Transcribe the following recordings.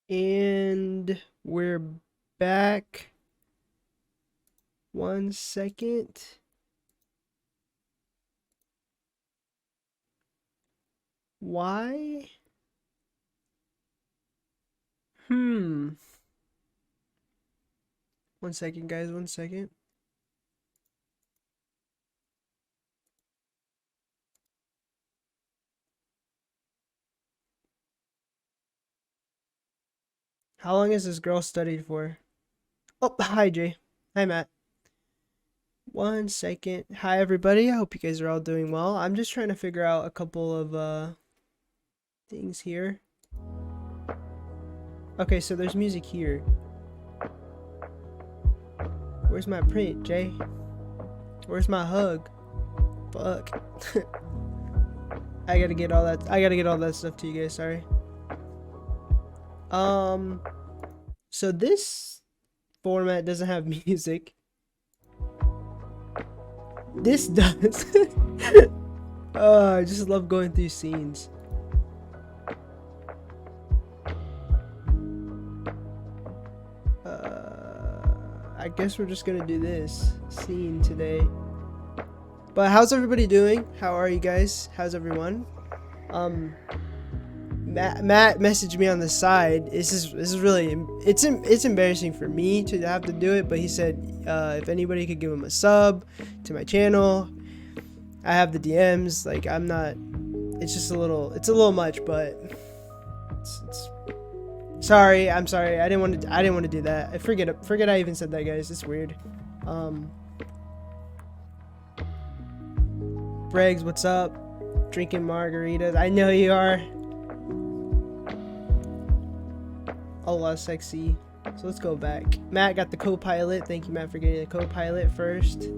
And we're back. 1 second. Why? 1 second, guys. 1 second. How long has this girl studied for? Oh, hi, Jay. Hi, Matt. 1 second. Hi, everybody. I hope you guys are all doing well. I'm just trying to figure out a couple of things here. Okay, so there's music here. Where's my print, Jay? Where's my hug? Fuck. I gotta get all that stuff to you guys, sorry. So this format doesn't have music. This does. Oh, I just love going through scenes. I guess we're just gonna do this scene today. But how's everybody doing? How are you guys? How's everyone? Matt messaged me on the side. This is really it's embarrassing for me to have to do it, but he said if anybody could give him a sub to my channel. I have the DMs. Like I'm not. It's just a little much, but it's sorry. I'm sorry. I didn't want to do that. I forget I even said that, guys. It's weird. Briggs, what's up? Drinking margaritas. I know you are. Oh, sexy. So let's go back. Matt got the co-pilot. Thank you, Matt, for getting the co-pilot first.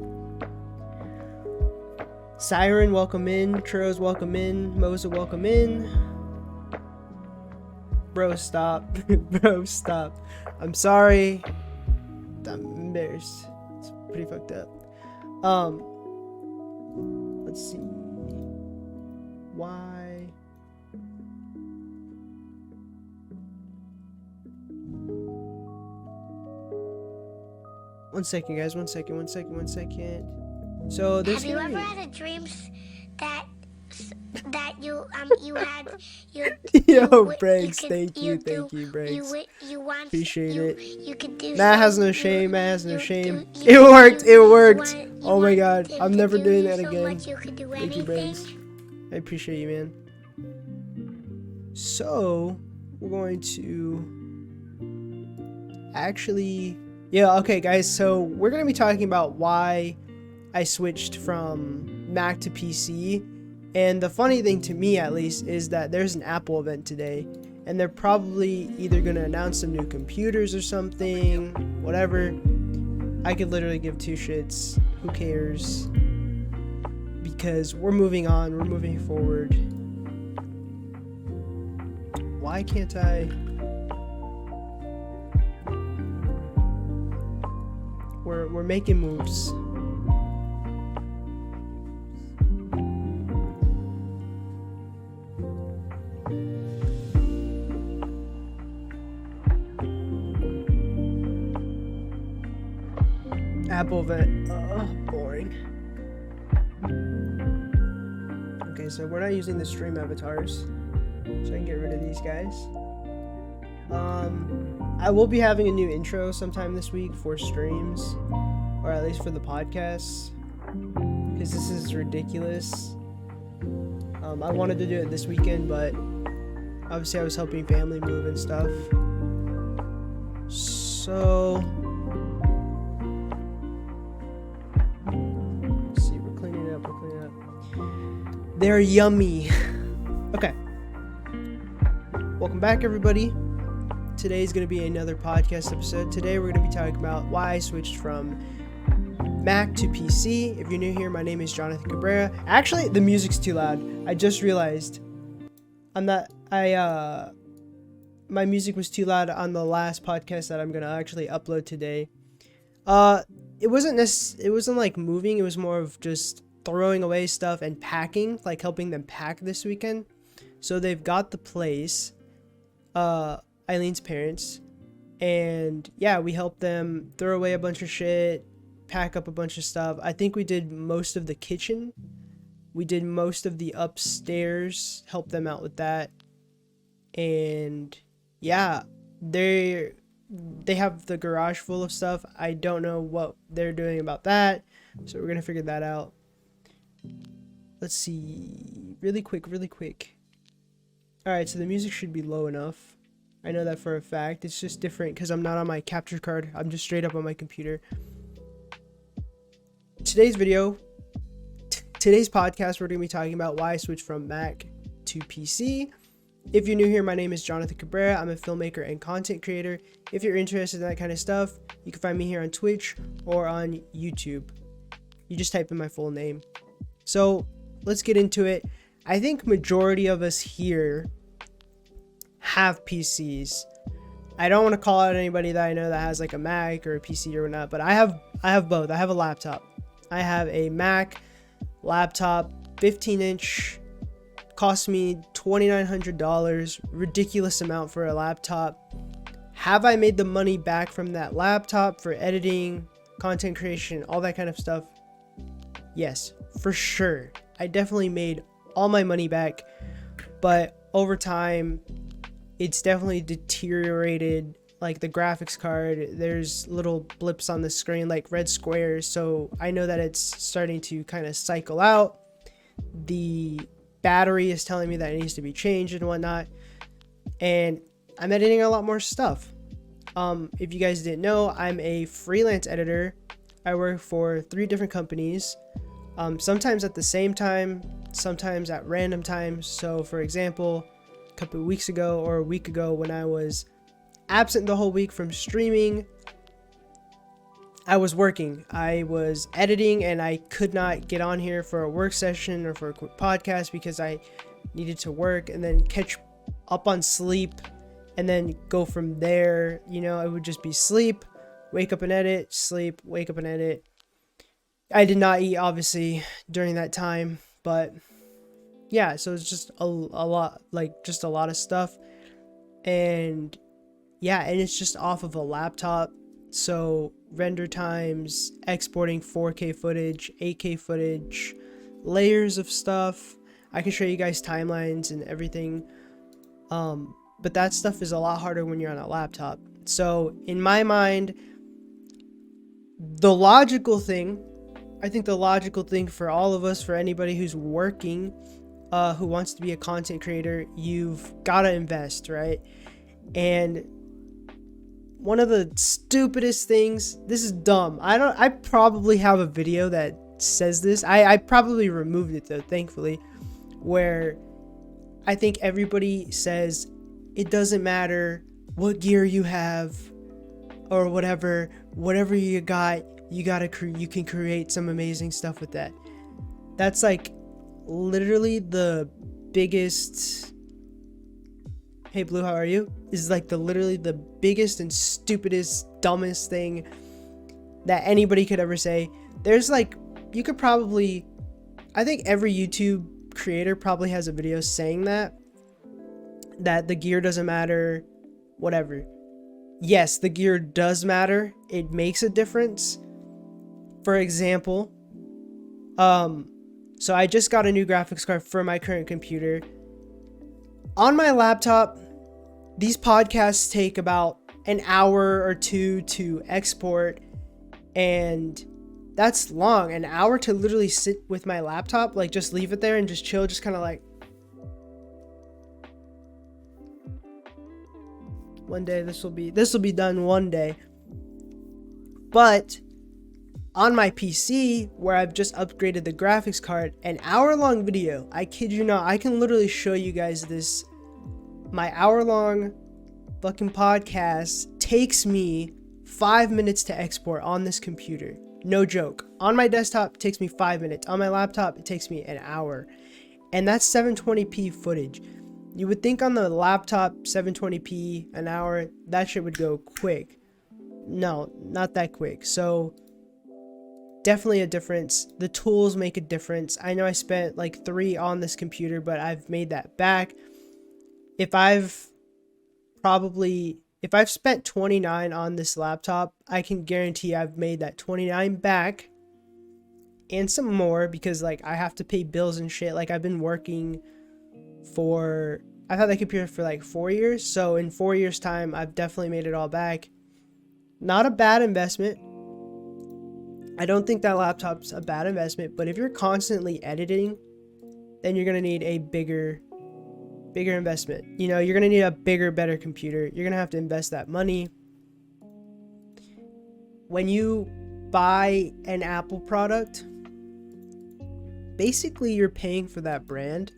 Siren, welcome in. Churros, welcome in. Mosa, welcome in. Bro, stop. Bro, stop. I'm sorry. I'm embarrassed. It's pretty fucked up. Let's see. Why? One second, guys. 1 second. 1 second. 1 second. So there's. Have you ever had a dream that you had Yo, Briggs, thank you, Briggs. Appreciate it. Matt has no shame. Matt has no shame. It worked. It worked. Oh my god, I'm never doing that again. Thank you, Briggs. I appreciate you, man. So we're going to actually, yeah, okay, guys. So we're gonna be talking about why I switched from Mac to PC. And the funny thing to me, at least, is that there's an Apple event today, and they're probably either going to announce some new computers or something, whatever. I could literally give two shits. Who cares? Because we're moving on. We're moving forward. Why can't I? We're making moves. Apple event. Boring. Okay, so we're not using the stream avatars, so I can get rid of these guys. I will be having a new intro sometime this week for streams, or at least for the podcasts, because this is ridiculous. I wanted to do it this weekend, but obviously I was helping family move and stuff. So let's see, we're cleaning it up. They're yummy. Okay. Welcome back, everybody. Today's going to be another podcast episode. Today we're going to be talking about why I switched from Mac to PC. If you're new here, my name is Jonathan Cabrera. Actually, the music's too loud. I just realized my music was too loud on the last podcast that I'm going to actually upload today. It wasn't like moving, it was more of just throwing away stuff and packing, like helping them pack this weekend. So they've got the place, Eileen's parents, and yeah, we helped them throw away a bunch of shit, pack up a bunch of stuff. I think we did most of the kitchen. We did most of the upstairs, helped them out with that. And yeah, they have the garage full of stuff. I don't know what they're doing about that, so we're gonna figure that out. Let's see, really quick. Alright, so the music should be low enough. I know that for a fact. It's just different because I'm not on my capture card. I'm just straight up on my computer. Today's podcast, we're going to be talking about why I switched from Mac to PC. If you're new here, my name is Jonathan Cabrera. I'm a filmmaker and content creator. If you're interested in that kind of stuff, you can find me here on Twitch or on YouTube. You just type in my full name. So let's get into it. I think majority of us here have PCs. I don't want to call out anybody that I know that has like a Mac or a PC or whatnot, but I have both. I have a laptop. I have a Mac laptop, 15-inch, cost me $2,900, ridiculous amount for a laptop. Have I made the money back from that laptop for editing, content creation, all that kind of stuff? Yes, for sure. I definitely made all my money back, but over time it's definitely deteriorated. Like the graphics card, there's little blips on the screen, like red squares, so I know that it's starting to kind of cycle out. The battery is telling me that it needs to be changed and whatnot, and I'm editing a lot more stuff. If you guys didn't know, I'm a freelance editor. I work for 3 different companies, sometimes at the same time, sometimes at random times. So for example, a couple of weeks ago or a week ago, when I was absent the whole week from streaming, I was working. I was editing and I could not get on here for a work session or for a quick podcast because I needed to work and then catch up on sleep and then go from there. You know, it would just be sleep, wake up and edit, sleep, wake up and edit. I did not eat obviously during that time, but yeah, so it's just a lot, like just a lot of stuff. And yeah, and it's just off of a laptop, so render times, exporting 4K footage, 8K footage, layers of stuff. I can show you guys timelines and everything, but that stuff is a lot harder when you're on a laptop. So in my mind, I think the logical thing for all of us, for anybody who's working, who wants to be a content creator, you've got to invest, right? And one of the stupidest things, this is dumb. I probably have a video that says this. I probably removed it though, thankfully, where I think everybody says it doesn't matter what gear you have or whatever you got, you can create some amazing stuff with that. That's like literally the biggest, hey Blue, how are you? Is like literally the biggest and stupidest, dumbest thing that anybody could ever say. There's like, you could probably, I think every YouTube creator probably has a video saying that the gear doesn't matter, whatever. Yes, the gear does matter. It makes a difference. For example, so I just got a new graphics card for my current computer. On my laptop, these podcasts take about an hour or two to export, and that's long. An hour to literally sit with my laptop, like just leave it there and just chill, just kind of like, one day this will be done one day. But on my PC, where I've just upgraded the graphics card, an hour-long video, I kid you not, I can literally show you guys this. My hour-long fucking podcast takes me 5 minutes to export on this computer. No joke. On my desktop, it takes me 5 minutes. On my laptop, it takes me an hour. And that's 720p footage. You would think on the laptop, 720p an hour, that shit would go quick. No, not that quick. So definitely a difference. The tools make a difference. I know I spent like 3 on this computer, but I've made that back. If I've spent 29 on this laptop, I can guarantee I've made that 29 back and some more, because like I have to pay bills and shit. Like I've had that computer for like 4 years. So in 4 years time, I've definitely made it all back. Not a bad investment. I don't think that laptop's a bad investment, but if you're constantly editing, then you're going to need a bigger investment. You know, you're going to need a bigger, better computer. You're going to have to invest that money. When you buy an Apple product, basically you're paying for that brand.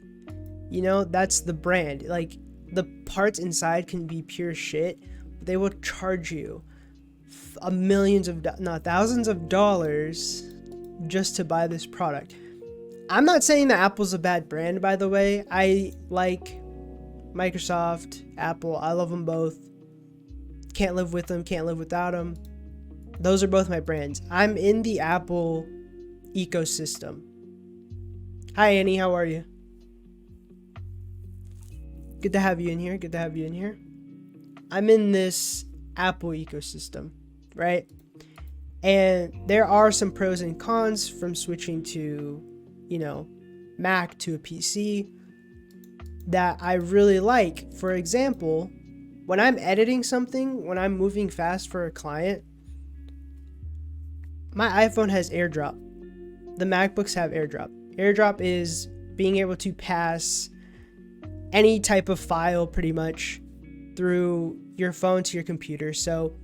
You know, that's the brand. Like, the parts inside can be pure shit, but they will charge you thousands of dollars just to buy this product. I'm not saying that Apple's a bad brand, by the way. I like Microsoft, Apple. I love them both. Can't live with them, can't live without them. Those are both my brands. I'm in the Apple ecosystem. Hi, Annie. How are you? Good to have you in here. I'm in this Apple ecosystem, right? And there are some pros and cons from switching to, you know, Mac to a PC that I really like. For example, when I'm editing something, when I'm moving fast for a client, my iPhone has AirDrop. The MacBooks have AirDrop. AirDrop is being able to pass any type of file pretty much through your phone to your computer. So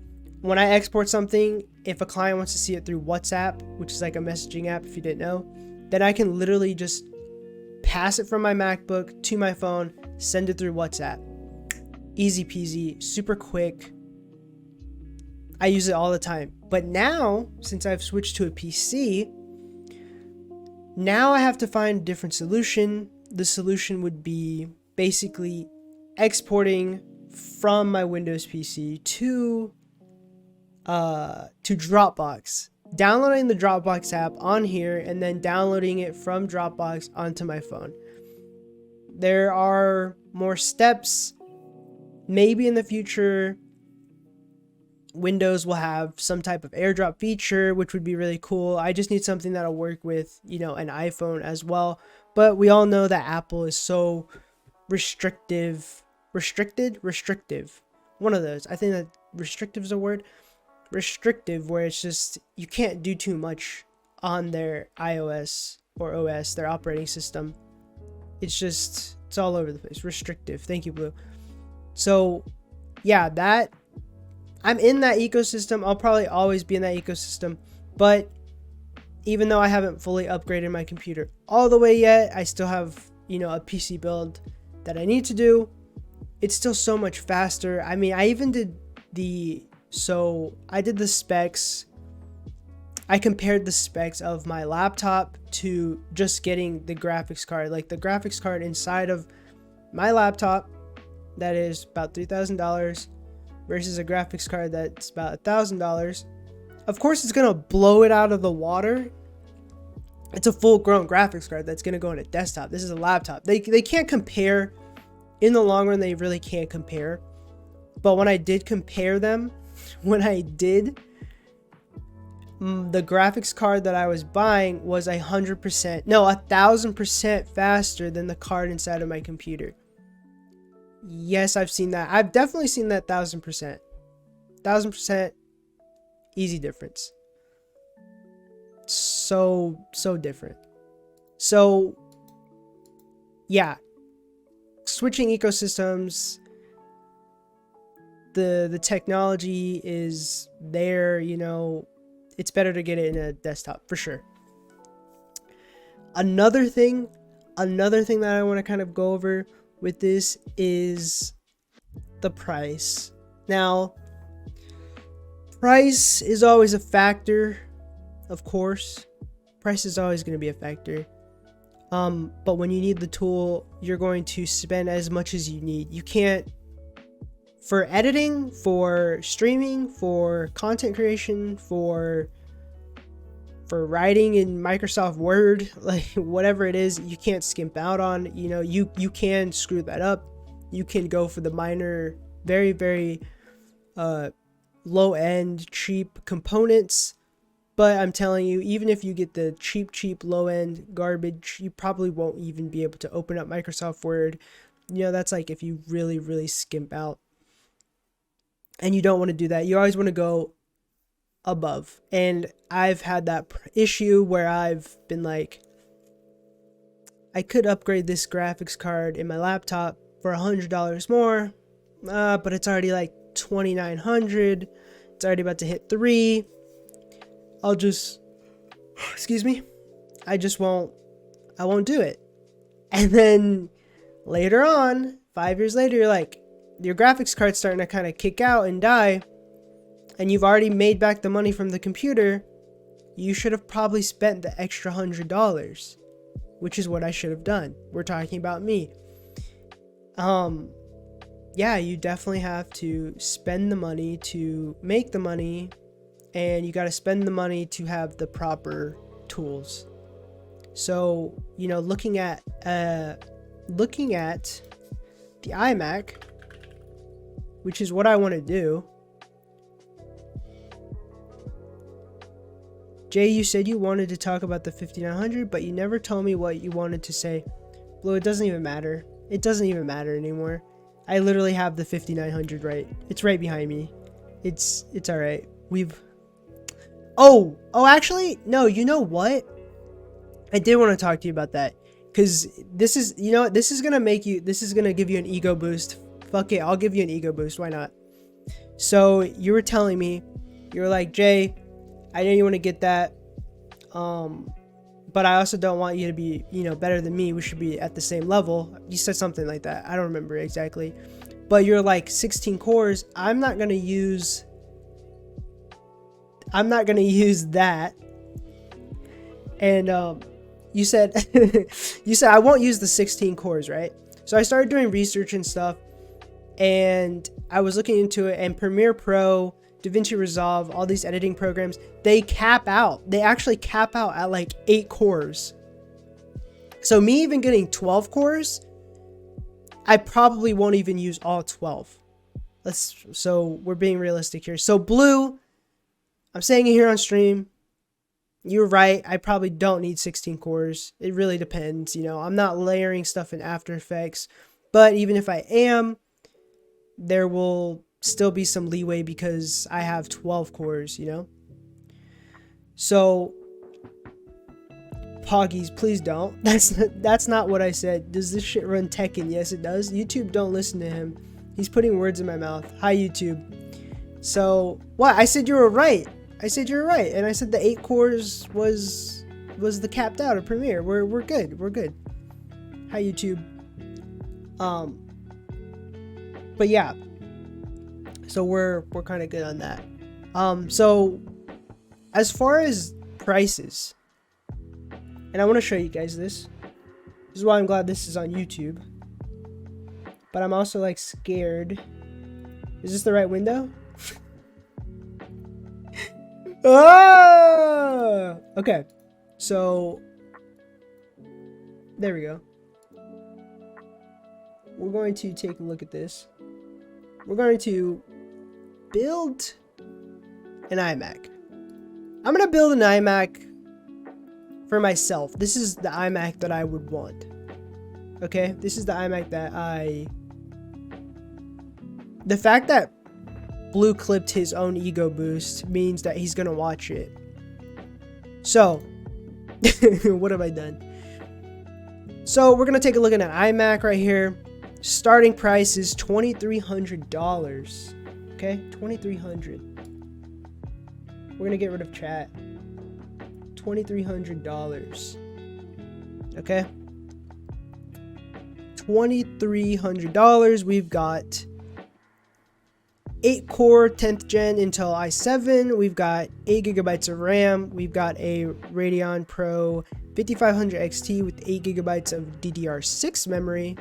when I export something, if a client wants to see it through WhatsApp, which is like a messaging app if you didn't know, then I can literally just pass it from my MacBook to my phone, send it through WhatsApp. Easy peasy, super quick. I use it all the time. But now, since I've switched to a PC, now I have to find a different solution. The solution would be basically exporting from my Windows PC to Dropbox, downloading the Dropbox app on here, and then downloading it from Dropbox onto my phone. There are more steps. Maybe in the future, Windows will have some type of AirDrop feature, which would be really cool. I just need something that'll work with, you know, an iPhone as well. But we all know that Apple is so restrictive. One of those. I think that restrictive is a word. Restrictive, where it's just, you can't do too much on their iOS or OS, their operating system. It's all over the place. Restrictive. Thank you, Blue. So, yeah, I'm in that ecosystem. I'll probably always be in that ecosystem. But even though I haven't fully upgraded my computer all the way yet, I still have, you know, a PC build that I need to do. It's still so much faster. I mean, I even did the specs. I compared the specs of my laptop to just getting the graphics card. Like the graphics card inside of my laptop, that is about $3,000, versus a graphics card that's about $1,000. of course it's gonna blow it out of the water. It's a full-grown graphics card that's gonna go on a desktop. This is a laptop. They can't compare. In the long run, they really can't compare. But when I did compare them, the graphics card that I was buying was 1,000% faster than the card inside of my computer. Yes, I've seen that. I've definitely seen that 1,000%. 1,000% easy difference. So different. So yeah, switching ecosystems, the technology is there, you know, it's better to get it in a desktop for sure. Another thing that I want to kind of go over with this is the price. Now, price is always a factor, of course. Price is always going to be a factor. But when you need the tool, you're going to spend as much as you need. You can't, for editing, for streaming, for content creation, for writing in Microsoft Word, like whatever it is, you can't skimp out on. You know, you can screw that up. You can go for the minor, very, very low end, cheap components. But I'm telling you, even if you get the cheap, low end garbage, you probably won't even be able to open up Microsoft Word. You know, that's like if you really, really skimp out. And you don't want to do that. You always want to go above. And I've had that issue where I've been like, I could upgrade this graphics card in my laptop for $100 more, but it's already like $2,900. It's already about to hit $3,000. I'll just, excuse me, I won't do it. And then later on, 5 years later, you're like, your graphics card's starting to kind of kick out and die, and you've already made back the money from the computer. You should have probably spent the extra $100, which is what I should have done. We're talking about me. Yeah, you definitely have to spend the money to make the money, and you got to spend the money to have the proper tools. So, you know, looking at the iMac, which is what I want to do. Jay, you said you wanted to talk about the 5900, but you never told me what you wanted to say. Blue, it doesn't even matter. It doesn't even matter anymore. I literally have the 5900 right. It's right behind me. It's all right. Oh, actually, no, you know what? I did want to talk to you about that, because this is, you know, this is going to give you an ego boost. Fuck it, I'll give you an ego boost. Why not? So you were telling me, you were like, Jay, I know you want to get that, but I also don't want you to be, you know, better than me. We should be at the same level. You said something like that. I don't remember exactly, but you're like 16 cores. I'm not going to use that. And you said I won't use the 16 cores, right? So I started doing research and stuff, and I was looking into it, and Premiere Pro, DaVinci Resolve, all these editing programs, they actually cap out at like 8 cores. So me even getting 12 cores, I probably won't even use all 12. So we're being realistic here. So Blue, I'm saying it here on stream, you're right. I probably don't need 16 cores. It really depends. You know, I'm not layering stuff in After Effects, but even if I am, there will still be some leeway because I have 12 cores, you know? So, Poggies, please don't. That's not what I said. Does this shit run Tekken? Yes, it does. YouTube, don't listen to him. He's putting words in my mouth. Hi, YouTube. So, what? I said you were right. I said you're right, and I said the 8 cores was the capped out of Premiere. We're good. We're good. Hi, YouTube. But yeah. So we're kind of good on that. So as far as prices, and I want to show you guys this. This is why I'm glad this is on YouTube. But I'm also like scared. Is this the right window? Ah! Okay, so there we go. We're going to take a look at this. We're going to build an iMac. I'm gonna build an iMac for myself. This is the iMac that I would want. Okay, this is the iMac that the fact that Blue clipped his own ego boost means that he's gonna watch it. So, what have I done? So we're gonna take a look at an iMac right here. Starting price is $2,300. Okay, $2,300. We're gonna get rid of chat. $2,300. Okay. $2,300. We've got 8-core 10th gen Intel i7. We've got 8 gigabytes of RAM. We've got a Radeon Pro 5500 XT with 8 gigabytes of DDR6 memory,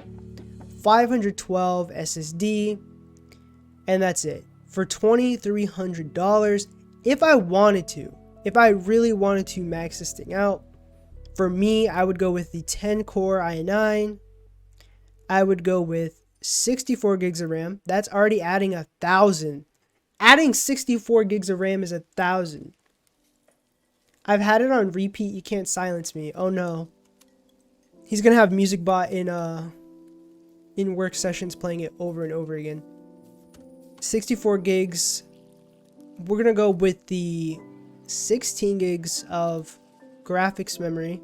512 SSD, and that's it. For $2,300, if I wanted to, if I really wanted to max this thing out, for me, I would go with the 10-core i9. I would go with 64 gigs of RAM. That's already adding 1,000. Adding 64 gigs of RAM is 1,000. I've had it on repeat. You can't silence me. Oh no. He's gonna have MusicBot in work sessions playing it over and over again. 64 gigs. We're gonna go with the 16 gigs of graphics memory,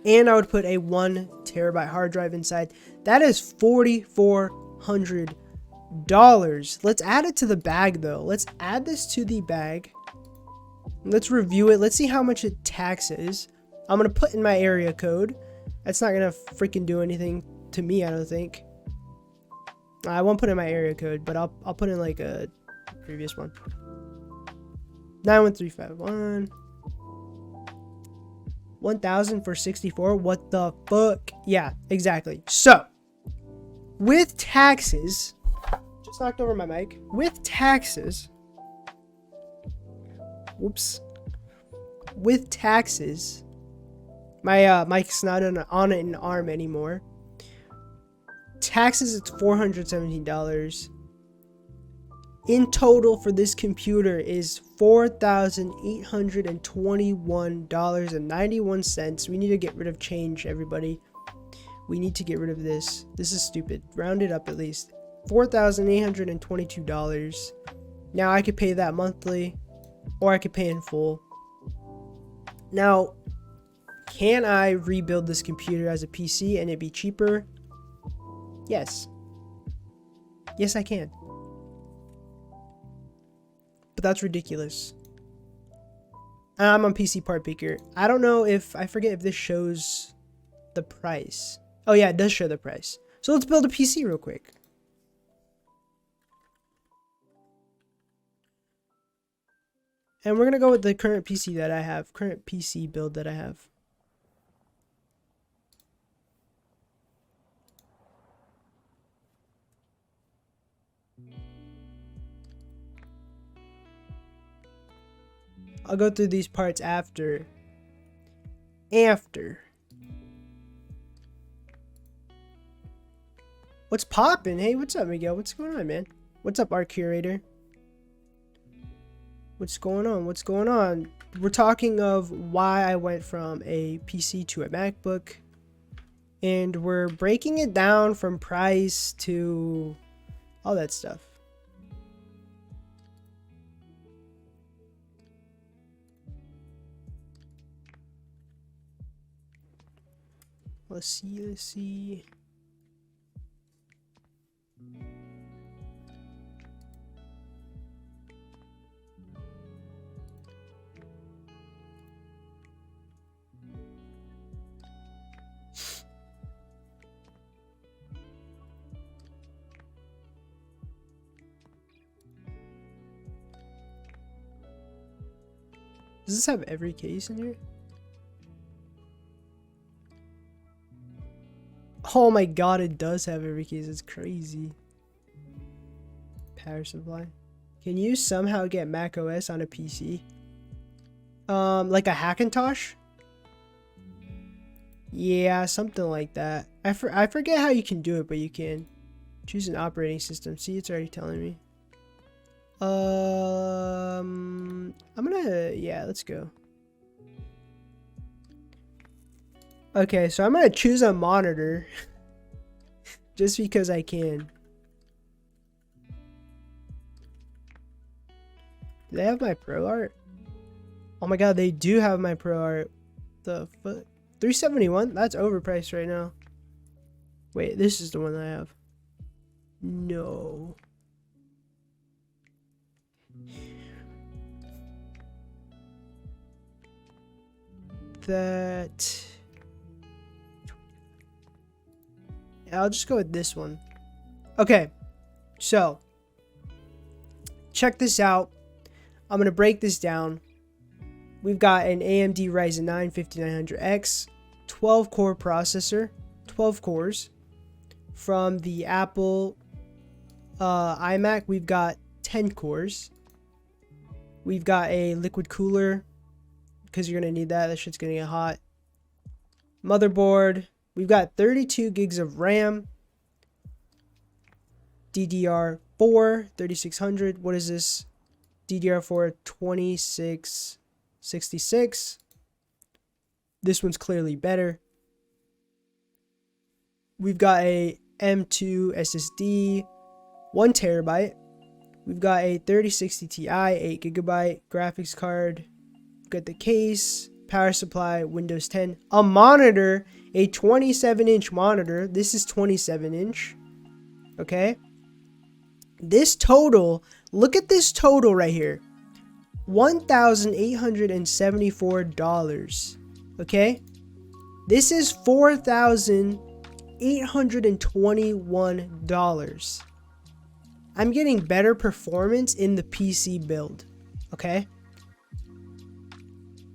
and I would put a 1 terabyte hard drive inside. That is $4,400. Let's add it to the bag though. Let's add this to the bag. Let's review it. Let's see how much it taxes. I'm gonna put in my area code. That's not gonna freaking do anything to me, I don't think. I won't put in my area code, but I'll put in like a previous one. 91351. 1,000 for 64. What the fuck? Yeah, exactly. So, with taxes, just knocked over my mic. With taxes, whoops. With taxes, my mic's not on an arm anymore. Taxes, it's $417. In total for this computer is $4,821.91. We need to get rid of change, everybody. We need to get rid of this. This is stupid. Round it up at least. $4,822. Now I could pay that monthly, or I could pay in full. Now, can I rebuild this computer as a PC and it be cheaper? Yes. Yes, I can. But that's ridiculous. I'm on PC Part Picker. I don't know if, I forget if this shows the price. Oh yeah, it does show the price. So let's build a PC real quick. And we're gonna go with the current PC that I have, current PC build that I have. I'll go through these parts after. What's poppin'? Hey, what's up, Miguel? What's going on, man? What's up, Art Curator? What's going on? What's going on? We're talking of why I went from a PC to a MacBook. And we're breaking it down from price to all that stuff. Let's see. Does this have every case in here? Oh my god, it does have every case. It's crazy. Power supply. Can you somehow get Mac OS on a PC? Like a Hackintosh? Yeah, something like that. I forget how you can do it, but you can. Choose an operating system. See, it's already telling me. Yeah, let's go. Okay, so I'm gonna choose a monitor. Just because I can. Do they have my Pro Art? Oh my god, they do have my Pro Art. The fuck? 371? That's overpriced right now. Wait, this is the one I have. No. That... I'll just go with this one. Okay, so check this out. I'm gonna break this down. We've got an AMD Ryzen 9 5900X 12 core processor, 12 cores. From the Apple iMac, we've got 10 cores. We've got a liquid cooler because you're gonna need that. That shit's gonna get hot. Motherboard. We've got 32 gigs of RAM. DDR4 3600. What is this? DDR4 2666. This one's clearly better. We've got a M2 SSD, 1 terabyte. We've got a 3060 Ti, 8 gigabyte graphics card. We've got the case, power supply, Windows 10, a monitor, a 27-inch monitor. This is 27-inch. Okay. This total, look at this total right here. $1,874. Okay. This is $4,821. I'm getting better performance in the PC build. Okay.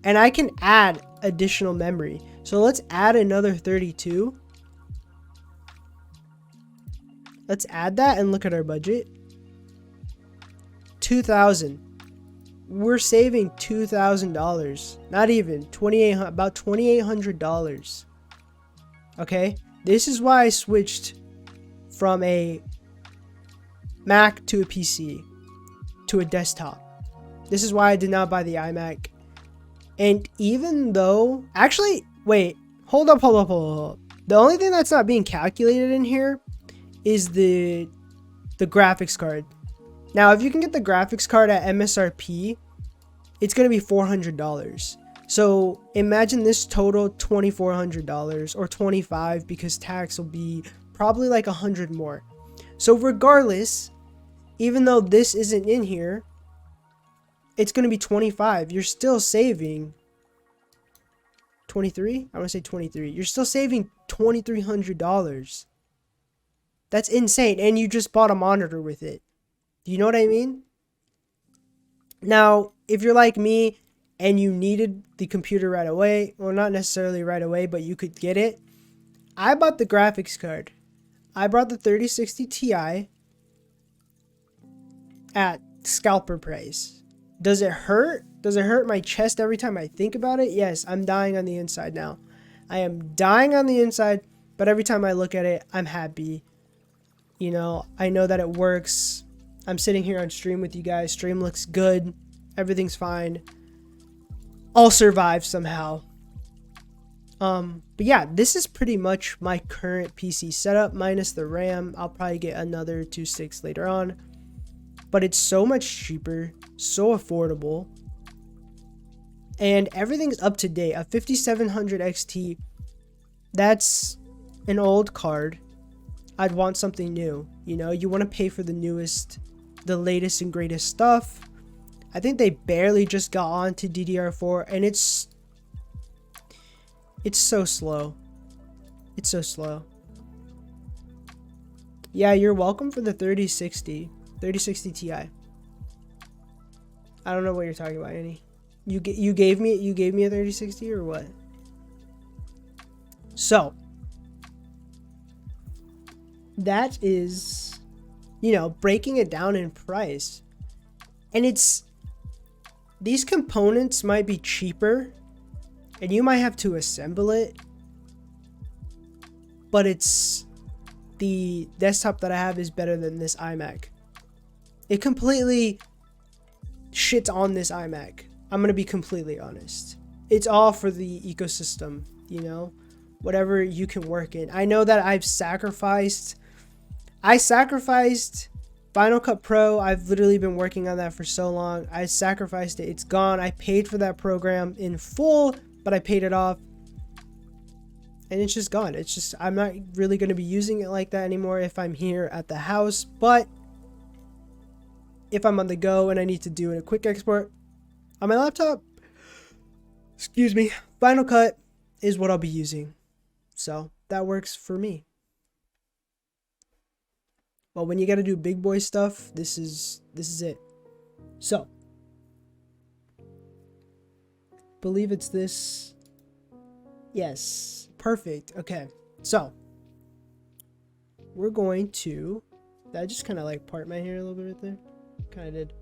And I can add additional memory. So let's add another 32. Let's add that and look at our budget. 2,000. We're saving $2,000. Not even about $2,800. Okay, this is why I switched from a Mac to a PC to a desktop. This is why I did not buy the iMac. And even though, actually, wait, hold up. The only thing that's not being calculated in here is the graphics card. Now, if you can get the graphics card at MSRP, it's going to be $400. So imagine this total $2,400 or $25 because tax will be probably like $100 more. So regardless, even though this isn't in here, it's going to be $25. You're still saving 23. I want to say 23. You're still saving $2,300. That's insane. And you just bought a monitor with it. Do you know what I mean? Now, if you're like me and you needed the computer right away, well, not necessarily right away, but you could get it. I bought the graphics card. I bought the 3060 Ti at scalper price. Does it hurt? Does it hurt my chest every time I think about it? Yes, I'm dying on the inside now. I am dying on the inside, but every time I look at it, I'm happy. You know, I know that it works. I'm sitting here on stream with you guys. Stream looks good. Everything's fine. I'll survive somehow. But yeah, this is pretty much my current PC setup minus the RAM. I'll probably get another 2 sticks later on. But it's so much cheaper, so affordable. And everything's up to date. A 5700 XT, that's an old card. I'd want something new. You know, you want to pay for the newest, the latest and greatest stuff. I think they barely just got on to DDR4 and it's so slow. It's so slow. Yeah, you're welcome for the 3060 Ti. I don't know what you're talking about, Annie. You gave me a 3060 or what? So, that is, you know, breaking it down in price. And these components might be cheaper and you might have to assemble it, but the desktop that I have is better than this iMac. It completely shits on this iMac. I'm gonna be completely honest. It's all for the ecosystem, you know, whatever you can work in. I know that I sacrificed Final Cut Pro. I've literally been working on that for so long. I sacrificed it. It's gone. I paid for that program in full, but I paid it off. And it's just gone. It's just, I'm not really going to be using it like that anymore if I'm here at the house. But if I'm on the go and I need to do a quick export on my laptop, excuse me, Final Cut is what I'll be using. So that works for me. But when you got to do big boy stuff, this is it. So, believe it's this. Yes, perfect. Okay, so we're going to. Did I just kind of like part my hair a little bit right there? Kind of did.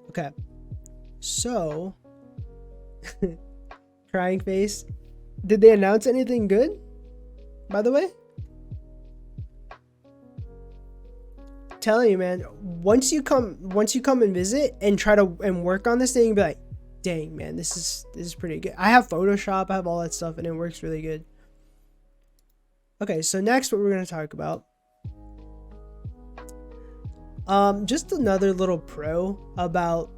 Okay, so crying face. Did they announce anything good? By the way. Telling you, man, once you come and visit and try to work on this thing, you'll be like, dang, man, this is pretty good. I have Photoshop, I have all that stuff, and it works really good. Okay, so next what we're going to talk about, just another little pro about,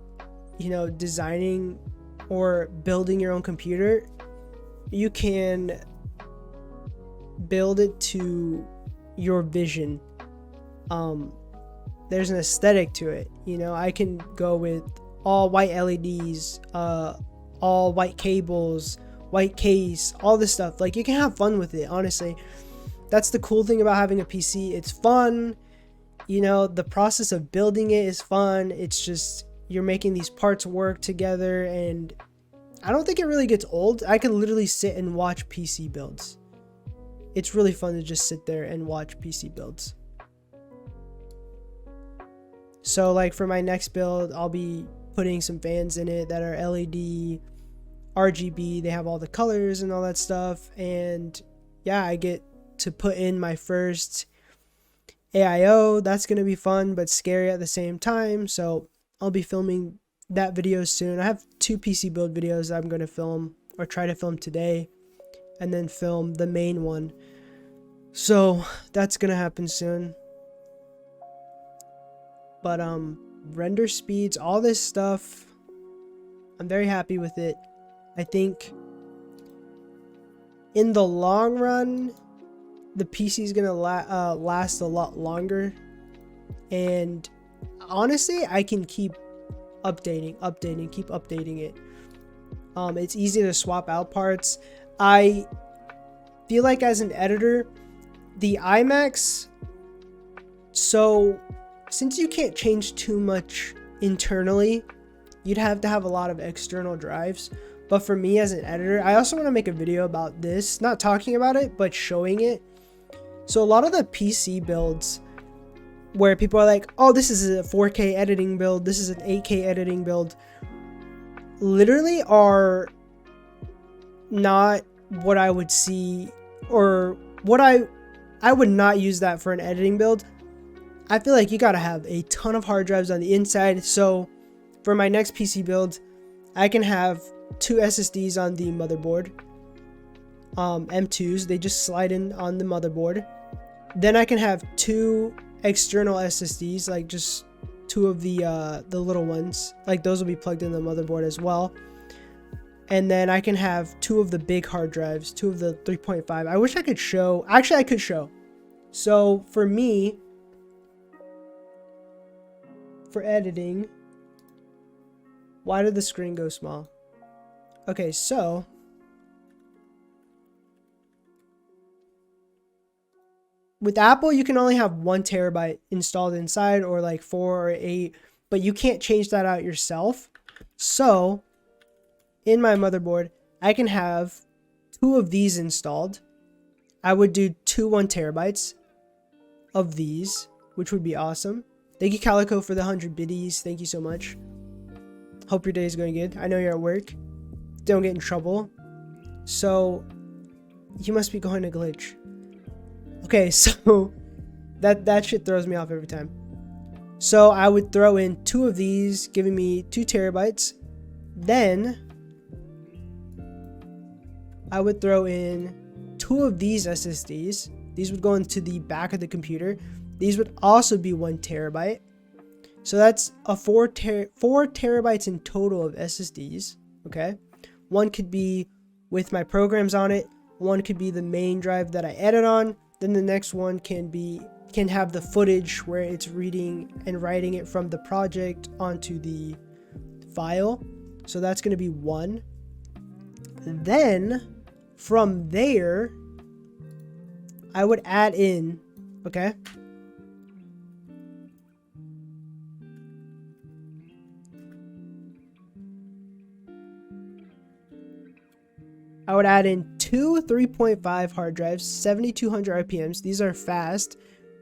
you know, designing or building your own computer. You can build it to your vision. There's an aesthetic to it, you know. I can go with all white LEDs, all white cables, white case, all this stuff. Like, you can have fun with it, honestly. That's the cool thing about having a PC. It's fun, you know. The process of building it is fun. It's just, you're making these parts work together, and I don't think it really gets old. I can literally sit and watch PC builds. It's really fun to just sit there and watch PC builds. So like for my next build, I'll be putting some fans in it that are LED, RGB. They have all the colors and all that stuff. And yeah, I get to put in my first AIO. That's going to be fun, but scary at the same time. So I'll be filming that video soon. I have 2 PC build videos I'm going to film or try to film today, and then film the main one. So that's going to happen soon. But render speeds, all this stuff, I'm very happy with it. I think in the long run, the PC is gonna last a lot longer, and honestly, I can keep updating, keep updating it. It's easy to swap out parts. I feel like as an editor, the iMacs, so since you can't change too much internally, you'd have to have a lot of external drives. But for me as an editor, I also want to make a video about this, not talking about it, but showing it. So a lot of the PC builds where people are like, oh, this is a 4K editing build, this is an 8K editing build, literally are not what I would see, or what I would not use that for an editing build. I feel like you gotta have a ton of hard drives on the inside. So for my next PC build, I can have 2 SSDs on the motherboard, M2s. They just slide in on the motherboard. Then I can have 2 external SSDs, like just 2 of the little ones. Like those will be plugged in the motherboard as well. And then I can have 2 of the big hard drives, 2 of the 3.5. I wish I could show. Actually, I could show. So for me, for editing, why did the screen go small? Okay, so with Apple, you can only have 1 terabyte installed inside, or like 4 or 8, but you can't change that out yourself. So in my motherboard, I can have 2 of these installed. I would do 2 1 terabytes of these, which would be awesome. Thank you, Calico, for the 100 biddies. Thank you so much. Hope your day is going good. I know you're at work. Don't get in trouble. So, you must be going to glitch. Okay, so that shit throws me off every time. So I would throw in 2 of these, giving me 2 terabytes. Then I would throw in 2 of these SSDs. These would go into the back of the computer. These would also be 1 terabyte. So that's a 4 terabytes in total of SSDs. Okay. One could be with my programs on it. One could be the main drive that I edit on. Then the next one can have the footage where it's reading and writing it from the project onto the file. So that's going to be 1. Then from there, I would add in, okay? I would add in 2 3.5 hard drives, 7200 RPMs. These are fast.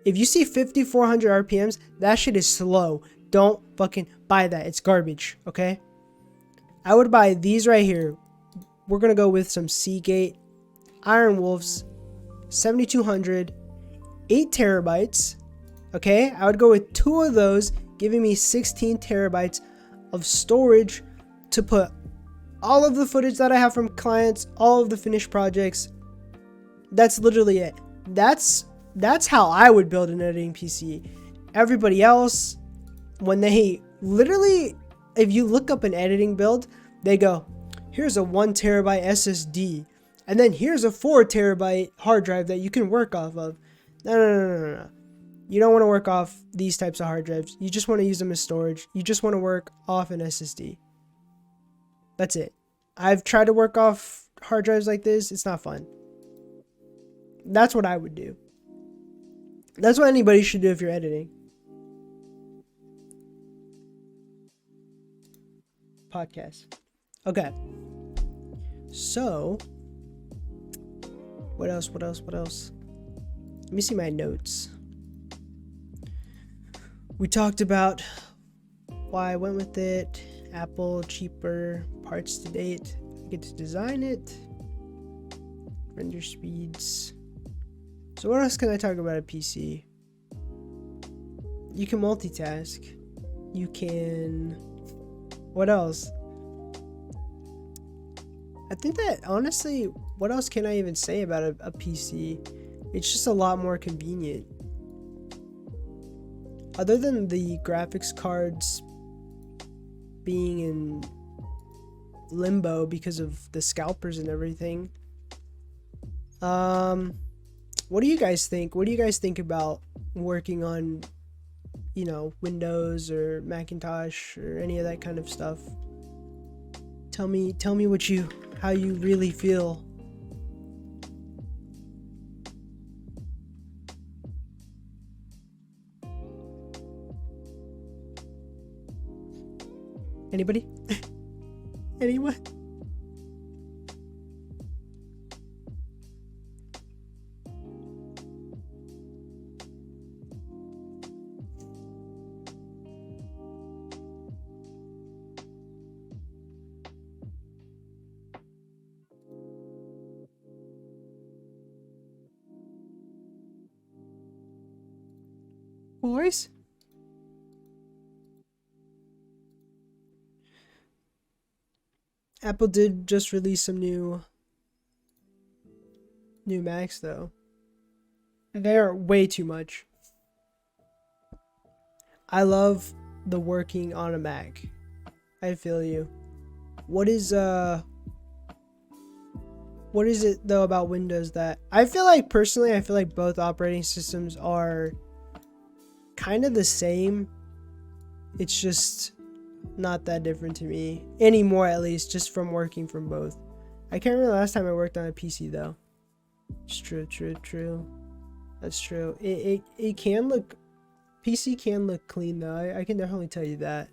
If you see 5400 RPMs, that shit is slow. Don't fucking buy that. It's garbage, okay? I would buy these right here. We're going to go with some Seagate Iron Wolves 7200, 8 terabytes, okay? I would go with 2 of those, giving me 16 terabytes of storage to put all of the footage that I have from clients, all of the finished projects. That's literally it. That's how I would build an editing PC. Everybody else, when they literally, if you look up an editing build, they go, here's a 1 terabyte SSD, and then here's a 4 terabyte hard drive that you can work off of. No. You don't want to work off these types of hard drives. You just want to use them as storage. You just want to work off an SSD. That's it. I've tried to work off hard drives like this. It's not fun. That's what I would do. That's what anybody should do if you're editing. Podcast. Okay. So, what else? Let me see my notes. We talked about why I went with it. Apple, cheaper, parts to date. I get to design it. Render speeds. So what else can I talk about a PC? You can multitask. You can... What else? I think that, honestly, what else can I even say about a PC? It's just a lot more convenient. Other than the graphics cards being in limbo because of the scalpers and everything. What do you guys think? What do you guys think about working on, you know, Windows or Macintosh or any of that kind of stuff? Tell me how you really feel. Anybody? Anyone? Boys? Apple did just release some new Macs though. They're way too much. I love the working on a Mac. I feel you. What is it though about Windows that I feel like personally I feel like both operating systems are kind of the same. It's just not that different to me anymore, at least, just from working from both. I can't remember the last time I worked on a PC though. It's true. That's true. It can look, PC can look clean though. I can definitely tell you that.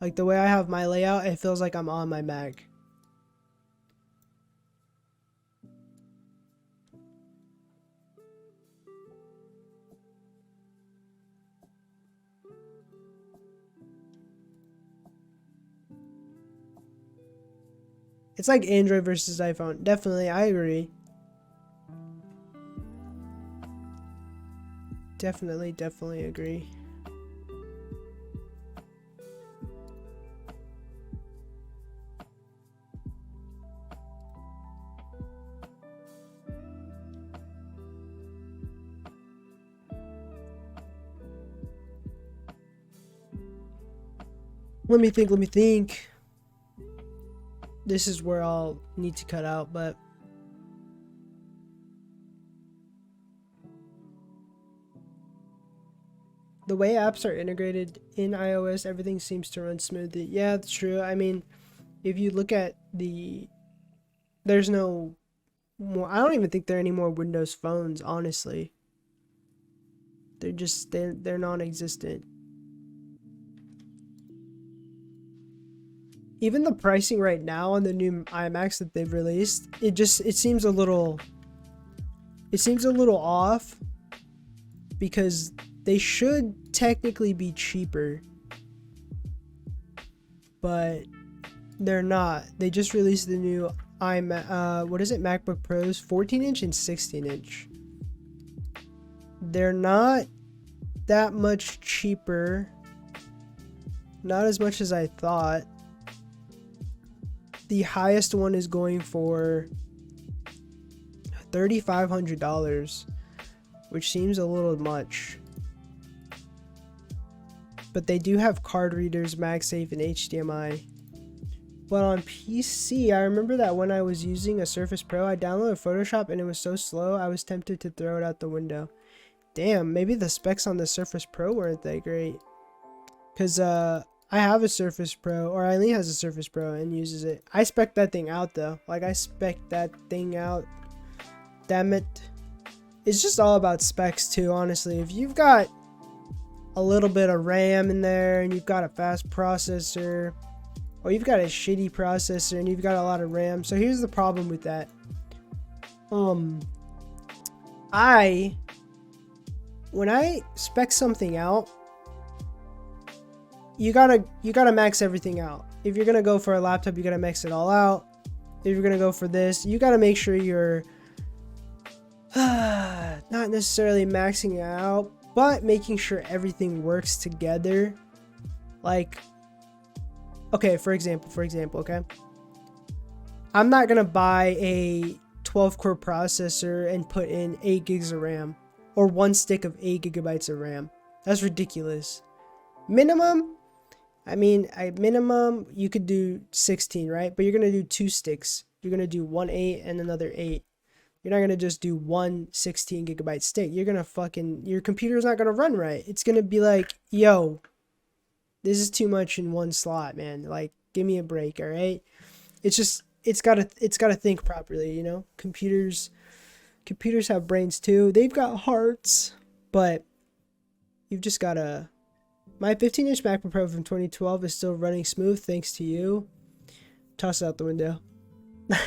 Like the way I have my layout, it feels like I'm on my Mac. It's like Android versus iPhone. Definitely, I agree. Definitely agree. Let me think. This is where I'll need to cut out, but the way apps are integrated in iOS, everything seems to run smoothly. Yeah, that's true. I mean, if you look at there's no more, I don't even think there are any more Windows phones, honestly. They're non-existent. Even the pricing right now on the new iMacs that they've released, it seems a little off, because they should technically be cheaper, but they're not. They just released the new MacBook Pros, 14-inch and 16-inch. They're not that much cheaper. Not as much as I thought. The highest one is going for $3,500, which seems a little much. But they do have card readers, MagSafe, and HDMI. But on PC, I remember that when I was using a Surface Pro, I downloaded Photoshop and it was so slow, I was tempted to throw it out the window. Damn, maybe the specs on the Surface Pro weren't that great. Because I have a Surface Pro, or Eileen has a Surface Pro and uses it. I spec that thing out though. Like, I spec that thing out. Damn it. It's just all about specs too, honestly. If you've got a little bit of RAM in there and you've got a fast processor, or you've got a shitty processor and you've got a lot of RAM. So here's the problem with that. When I spec something out, you gotta max everything out. If you're gonna go for a laptop, you gotta max it all out. If you're gonna go for this, you gotta make sure you're not necessarily maxing it out, but making sure everything works together. Like, okay, for example, okay? I'm not gonna buy a 12-core processor and put in 8 gigs of RAM, or one stick of 8 gigabytes of RAM. That's ridiculous. Minimum, minimum you could do 16, right? But you're gonna do 2 sticks. You're gonna do one 8 and another 8. You're not gonna just do one 16 gigabyte stick. You're gonna your computer's not gonna run right. It's gonna be like, yo, this is too much in one slot, man. Like, give me a break, all right? It's gotta think properly, you know? Computers have brains too. They've got hearts, but you've just gotta. My 15-inch MacBook Pro from 2012 is still running smooth thanks to you. Toss it out the window.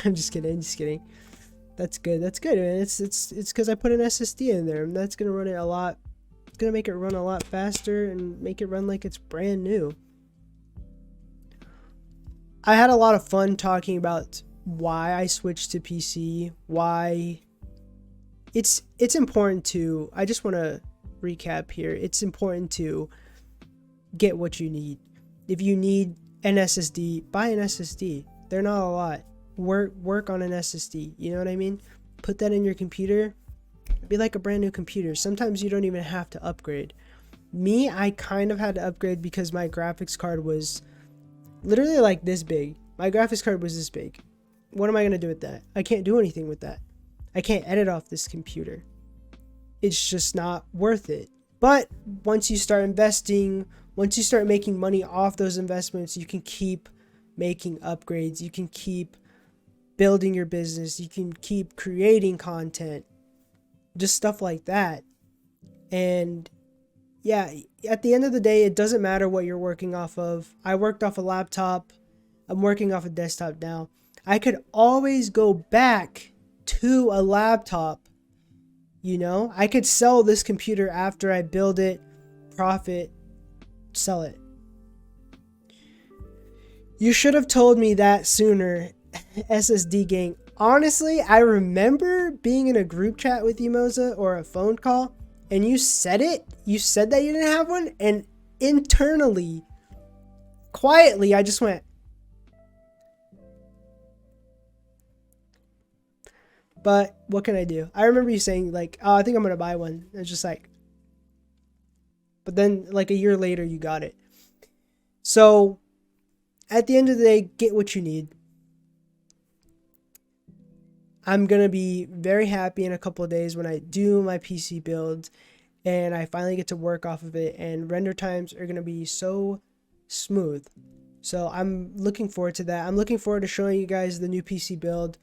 I'm just kidding. That's good, man. It's because I put an SSD in there, and that's gonna run it a lot. It's gonna make it run a lot faster and make it run like it's brand new. I had a lot of fun talking about why I switched to PC, why it's important to, I just want to recap here. It's important to get what you need. If you need an SSD, buy an SSD. They're not a lot. Work on an SSD. You know what I mean? Put that in your computer. It'd be like a brand new computer. Sometimes you don't even have to upgrade. Me, I kind of had to upgrade because my graphics card was literally like this big. My graphics card was this big. What am I going to do with that? I can't do anything with that. I can't edit off this computer. It's just not worth it. But once you start investing, once you start making money off those investments, you can keep making upgrades. You can keep building your business. You can keep creating content. Just stuff like that. And yeah, at the end of the day, it doesn't matter what you're working off of. I worked off a laptop. I'm working off a desktop now. I could always go back to a laptop. You know, I could sell this computer after I build it, profit, sell it. You should have told me that sooner. SSD gang. Honestly, I remember being in a group chat with you, Moza, or a phone call, and you said it. You said that you didn't have one, and internally, quietly, I just went. But what can I do? I remember you saying like, "Oh, I think I'm gonna buy one." It's just like, but then like a year later, you got it. So, at the end of the day, get what you need. I'm gonna be very happy in a couple of days when I do my PC build and I finally get to work off of it, and render times are gonna be so smooth. So I'm looking forward to that. I'm looking forward to showing you guys the new PC build,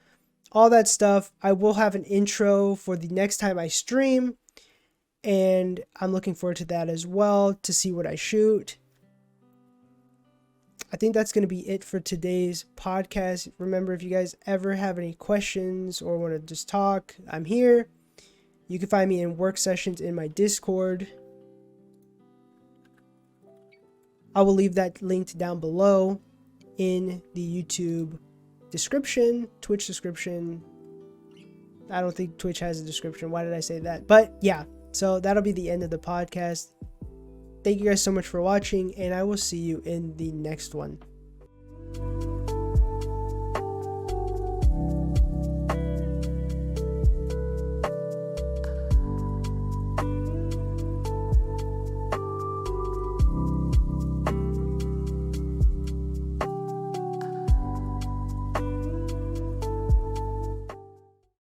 all that stuff. I will have an intro for the next time I stream, and I'm looking forward to that as well, to see what I shoot. I think that's going to be it for today's podcast. Remember, if you guys ever have any questions or want to just talk, I'm here. You can find me in work sessions in my Discord. I will leave that linked down below in the YouTube description, Twitch description. I don't think Twitch has a description. Why did I say that? But yeah, so that'll be the end of the podcast. Thank you guys so much for watching, and I will see you in the next one.